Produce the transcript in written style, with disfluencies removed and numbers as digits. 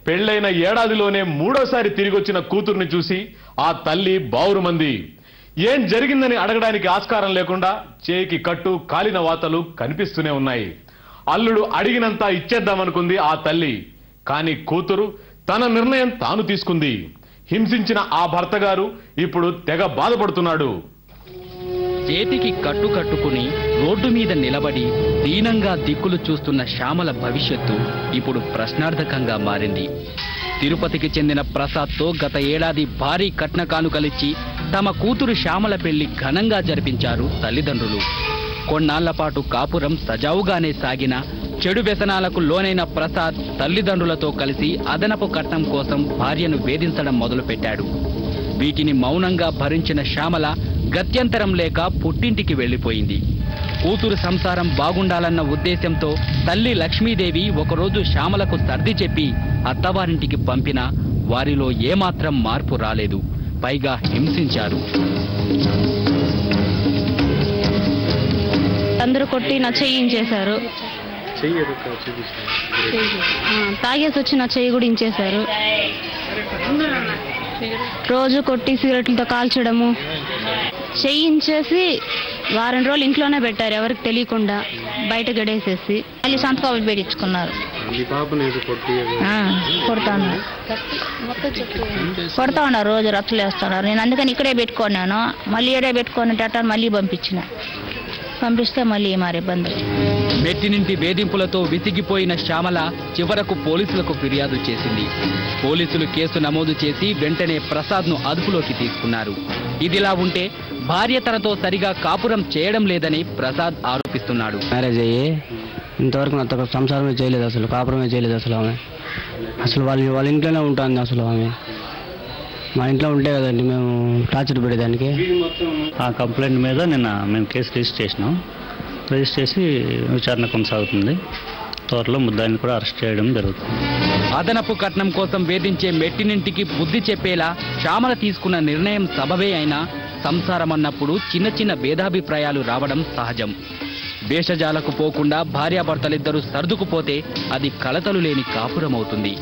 పెళ్లైన ఏడాదిలోనే మూడోసారి తిరిగొచ్చిన కూతుర్ని చూసి ఆ తల్లి బావురుమంది. ఏం జరిగిందని అడగడానికి ఆస్కారం లేకుండా చేయికి కట్టు కాలిన వాతలు కనిపిస్తూనే ఉన్నాయి. అల్లుడు అడిగినంత ఇచ్చేద్దామనుకుంది ఆ తల్లి. కానీ కూతురు తన నిర్ణయం తాను తీసుకుంది. హింసించిన ఆ భర్త గారు ఇప్పుడు తెగ బాధపడుతున్నాడు. చేతికి కట్టు కట్టుకుని రోడ్డు మీద నిలబడి దీనంగా దిక్కులు చూస్తున్న శ్యామల భవిష్యత్తు ఇప్పుడు ప్రశ్నార్థకంగా మారింది. తిరుపతికి చెందిన ప్రసాద్తో గత ఏడాది భారీ కట్న కానుకలిచ్చి తమ కూతురు శ్యామల పెళ్లి ఘనంగా జరిపించారు తల్లిదండ్రులు. కొన్నాళ్ల పాటు కాపురం సజావుగానే సాగిన చెడు వ్యసనాలకు లోనైన ప్రసాద్ తల్లిదండ్రులతో కలిసి అదనపు కట్నం కోసం భార్యను వేధించడం మొదలుపెట్టాడు. వీటిని మౌనంగా భరించిన శ్యామల గత్యంతరం లేక పుట్టింటికి వెళ్లిపోయింది. కూతురు సంసారం బాగుండాలన్న ఉద్దేశంతో తల్లి లక్ష్మీదేవి ఒకరోజు శ్యామలకు సర్ది చెప్పి అత్తవారింటికి పంపినా వారిలో ఏమాత్రం మార్పు రాలేదు. పైగా హింసించారు. అందరూ కొట్టి నా చేయించేశారు. తాగేసి వచ్చి నా చెయ్యి కూడా ఇంచేశారు. రోజు కొట్టి సిగరెట్లతో కాల్చడము, చేయించేసి వారం రోజులు ఇంట్లోనే పెట్టారు ఎవరికి తెలియకుండా, బయట గడేసేసి మళ్ళీ సంతకాలు పెట్టించుకున్నారు. కొడతా ఉన్నారు, రోజు రచ్చలు వేస్తున్నారు. నేను అందుకని ఇక్కడే పెట్టుకున్నాను. మళ్ళీ ఇక్కడే పెట్టుకున్నట్టు మళ్ళీ పంపిస్తే మళ్ళీ మరి ఇబ్బందులు. మెట్టినింటి వేధింపులతో విసిగిపోయిన శ్యామల చివరకు పోలీసులకు ఫిర్యాదు చేసింది. పోలీసులు కేసు నమోదు చేసి వెంటనే ప్రసాద్ను అదుపులోకి తీసుకున్నారు. ఇదిలా ఉంటే భార్య తనతో సరిగా కాపురం చేయడం లేదని ప్రసాద్ ఆరోపిస్తున్నాడు. మ్యారేజ్ అయ్యి ఇంతవరకు నాతో సంసారమే చేయలేదు, అసలు కాపురమే చేయలేదు. అసలు ఆమె అసలు వాళ్ళ ఇంట్లోనే ఉంటుంది. అసలు ఆమె మా ఇంట్లో ఉంటే కదండి మేము టార్చర్ పెట్టేదానికి. ఆ కంప్లైంట్ మీద నిన్న మేము కేసు రిజిస్టర్ చేసినాం. రిజిస్టర్ చేసి విచారణ కొనసాగుతుంది. త్వరలో ముద్దాయిని కూడా అరెస్ట్ చేయడం జరుగుతుంది. అదనపు కట్నం కోసం వేధించే మెట్టినింటికి బుద్ధి చెప్పేలా శ్యామల తీసుకున్న నిర్ణయం సబబే అయినా సంసారం అన్నప్పుడు చిన్న చిన్న భేదాభిప్రాయాలు రావడం సహజం. భేషజాలకు పోకుండా భార్యాభర్తలిద్దరూ సర్దుకుపోతే అది కలతలు లేని కాపురమవుతుంది.